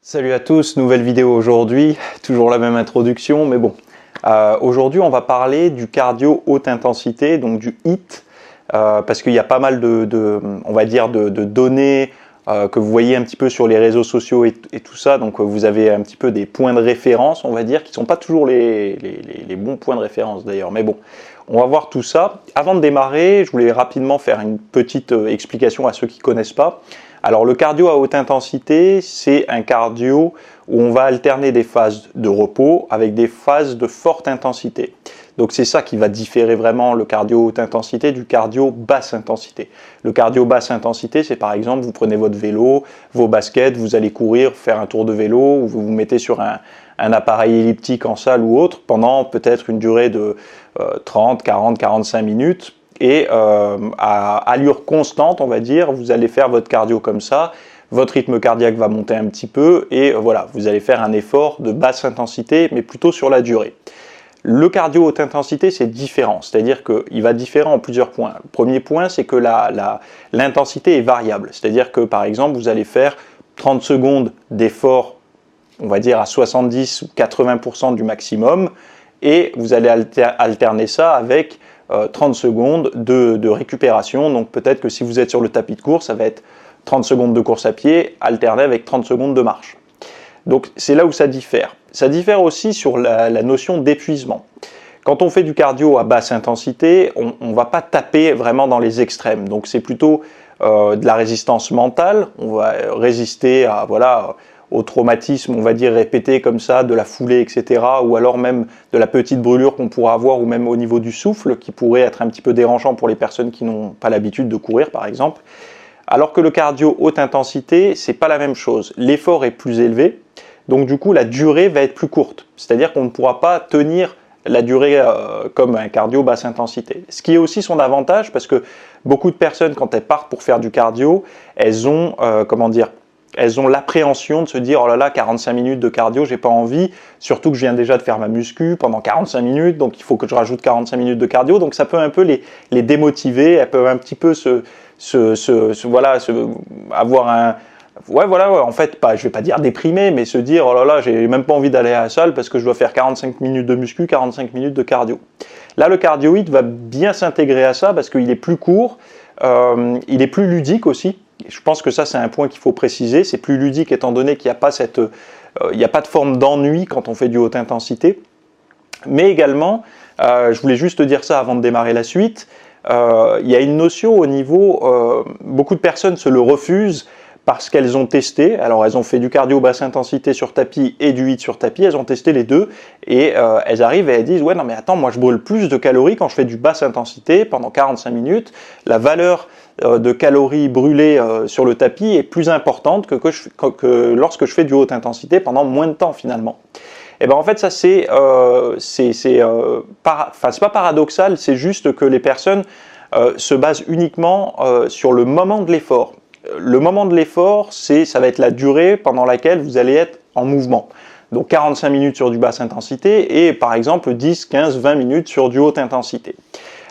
Salut à tous, nouvelle vidéo aujourd'hui, toujours la même introduction, mais bon. Aujourd'hui, on va parler du cardio haute intensité, donc du HIIT, parce qu'il y a pas mal on va dire de données que vous voyez un petit peu sur les réseaux sociaux et tout ça, donc vous avez un petit peu des points de référence, on va dire, qui ne sont pas toujours les bons points de référence d'ailleurs, mais bon. On va voir tout ça. Avant de démarrer, je voulais rapidement faire une petite explication à ceux qui ne connaissent pas. Alors le cardio à haute intensité, c'est un cardio où on va alterner des phases de repos avec des phases de forte intensité. Donc c'est ça qui va différer vraiment le cardio haute intensité du cardio basse intensité. Le cardio basse intensité, c'est par exemple, vous prenez votre vélo, vos baskets, vous allez courir, faire un tour de vélo, ou vous vous mettez sur un appareil elliptique en salle ou autre pendant peut-être une durée de 30, 40, 45 minutes. Et à allure constante, on va dire, vous allez faire votre cardio comme ça, votre rythme cardiaque va monter un petit peu et voilà, vous allez faire un effort de basse intensité, mais plutôt sur la durée. Le cardio haute intensité, c'est différent, c'est-à-dire qu'il va différer en plusieurs points. Le premier point, c'est que l'intensité est variable, c'est-à-dire que par exemple, vous allez faire 30 secondes d'effort, on va dire à 70 ou 80% du maximum, et vous allez alterner ça avec 30 secondes de récupération. Donc peut-être que si vous êtes sur le tapis de course, ça va être 30 secondes de course à pied alterné avec 30 secondes de marche. Donc c'est là où ça diffère. Ça diffère aussi sur la notion d'épuisement. Quand on fait du cardio à basse intensité, on ne va pas taper vraiment dans les extrêmes. Donc c'est plutôt de la résistance mentale. On va résister à au traumatisme, on va dire, répété comme ça, de la foulée, etc. Ou alors même de la petite brûlure qu'on pourra avoir, ou même au niveau du souffle, qui pourrait être un petit peu dérangeant pour les personnes qui n'ont pas l'habitude de courir, par exemple. Alors que le cardio haute intensité, c'est pas la même chose. L'effort est plus élevé, donc du coup, la durée va être plus courte. C'est-à-dire qu'on ne pourra pas tenir la durée comme un cardio basse intensité. Ce qui est aussi son avantage, parce que beaucoup de personnes, quand elles partent pour faire du cardio, elles ont, elles ont l'appréhension de se dire « Oh là là, 45 minutes de cardio, j'ai pas envie, surtout que je viens déjà de faire ma muscu pendant 45 minutes, donc il faut que je rajoute 45 minutes de cardio. » Donc ça peut un peu les démotiver, elles peuvent un petit peu avoir un... en fait, je vais pas dire déprimé, mais se dire « Oh là là, j'ai même pas envie d'aller à la salle parce que je dois faire 45 minutes de muscu, 45 minutes de cardio. » Là, le cardio HIIT va bien s'intégrer à ça parce qu'il est plus court, il est plus ludique aussi. Je pense que ça, c'est un point qu'il faut préciser. C'est plus ludique étant donné qu'il n'y a pas de forme d'ennui quand on fait du haute intensité. Mais également, je voulais juste dire ça avant de démarrer la suite, il y a une notion au niveau, beaucoup de personnes se le refusent parce qu'elles ont testé. Alors, elles ont fait du cardio basse intensité sur tapis et du HIIT sur tapis. Elles ont testé les deux et elles arrivent et elles disent « Ouais, non mais attends, moi je brûle plus de calories quand je fais du basse intensité pendant 45 minutes. La valeur de calories brûlées sur le tapis est plus importante que lorsque je fais du haute intensité pendant moins de temps finalement. » Et bien en fait ça c'est pas paradoxal, c'est juste que les personnes se basent uniquement sur le moment de l'effort. Le moment de l'effort, ça va être la durée pendant laquelle vous allez être en mouvement. Donc 45 minutes sur du basse intensité et par exemple 10, 15, 20 minutes sur du haute intensité.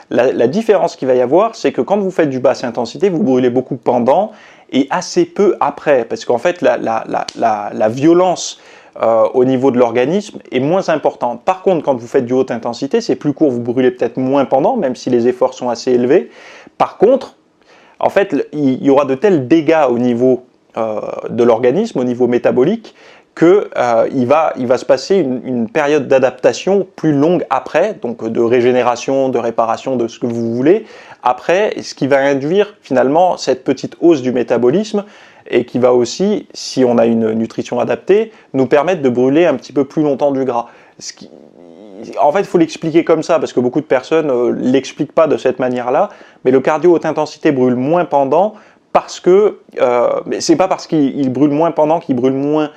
La différence qu'il va y avoir, c'est que quand vous faites du basse intensité, vous brûlez beaucoup pendant et assez peu après, parce qu'en fait la violence au niveau de l'organisme est moins importante. Par contre, quand vous faites du haute intensité, c'est plus court, vous brûlez peut-être moins pendant, même si les efforts sont assez élevés. Par contre, en fait, il y aura de tels dégâts au niveau de l'organisme, au niveau métabolique, qu'il va se passer une période d'adaptation plus longue après, donc de régénération, de réparation, de ce que vous voulez, après, ce qui va induire finalement cette petite hausse du métabolisme et qui va aussi, si on a une nutrition adaptée, nous permettre de brûler un petit peu plus longtemps du gras. En fait, il faut l'expliquer comme ça, parce que beaucoup de personnes ne l'expliquent pas de cette manière-là, mais le cardio haute intensité brûle moins pendant, parce que, c'est pas parce qu'il brûle moins pendant qu'il brûle moins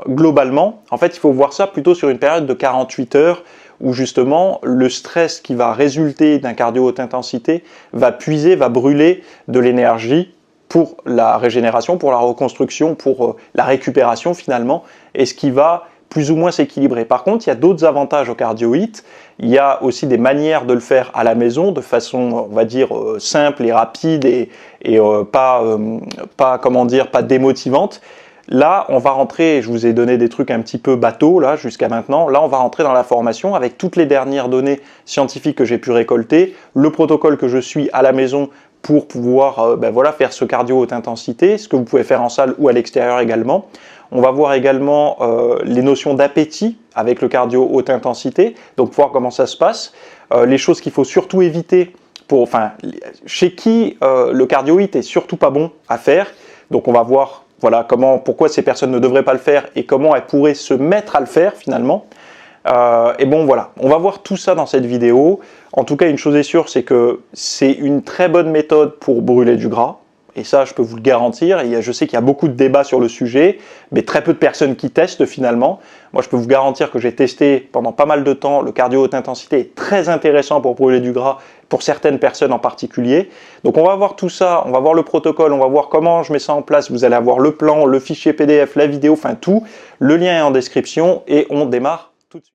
globalement. En fait, il faut voir ça plutôt sur une période de 48 heures, où justement, le stress qui va résulter d'un cardio haute intensité va puiser, va brûler de l'énergie pour la régénération, pour la reconstruction, pour la récupération finalement, et ce qui va plus ou moins s'équilibrer. Par contre, il y a d'autres avantages au cardio HIIT. Il y a aussi des manières de le faire à la maison, de façon, on va dire, simple et rapide et pas démotivante. Là, on va rentrer, je vous ai donné des trucs un petit peu bateaux là jusqu'à maintenant, là on va rentrer dans la formation avec toutes les dernières données scientifiques que j'ai pu récolter, le protocole que je suis à la maison pour pouvoir voilà, faire ce cardio haute intensité, ce que vous pouvez faire en salle ou à l'extérieur également. On va voir également les notions d'appétit avec le cardio haute intensité, donc voir comment ça se passe, les choses qu'il faut surtout éviter, chez qui le cardio HIIT est surtout pas bon à faire. Donc on va voir voilà, pourquoi ces personnes ne devraient pas le faire et comment elles pourraient se mettre à le faire finalement. Et bon voilà, on va voir tout ça dans cette vidéo. En tout cas, une chose est sûre, c'est que c'est une très bonne méthode pour brûler du gras. Et ça, je peux vous le garantir. Je sais qu'il y a beaucoup de débats sur le sujet, mais très peu de personnes qui testent finalement. Moi, je peux vous garantir que j'ai testé pendant pas mal de temps. Le cardio haute intensité est très intéressant pour brûler du gras, pour certaines personnes en particulier. Donc, on va voir tout ça, on va voir le protocole, on va voir comment je mets ça en place. Vous allez avoir le plan, le fichier PDF, la vidéo, enfin tout. Le lien est en description et on démarre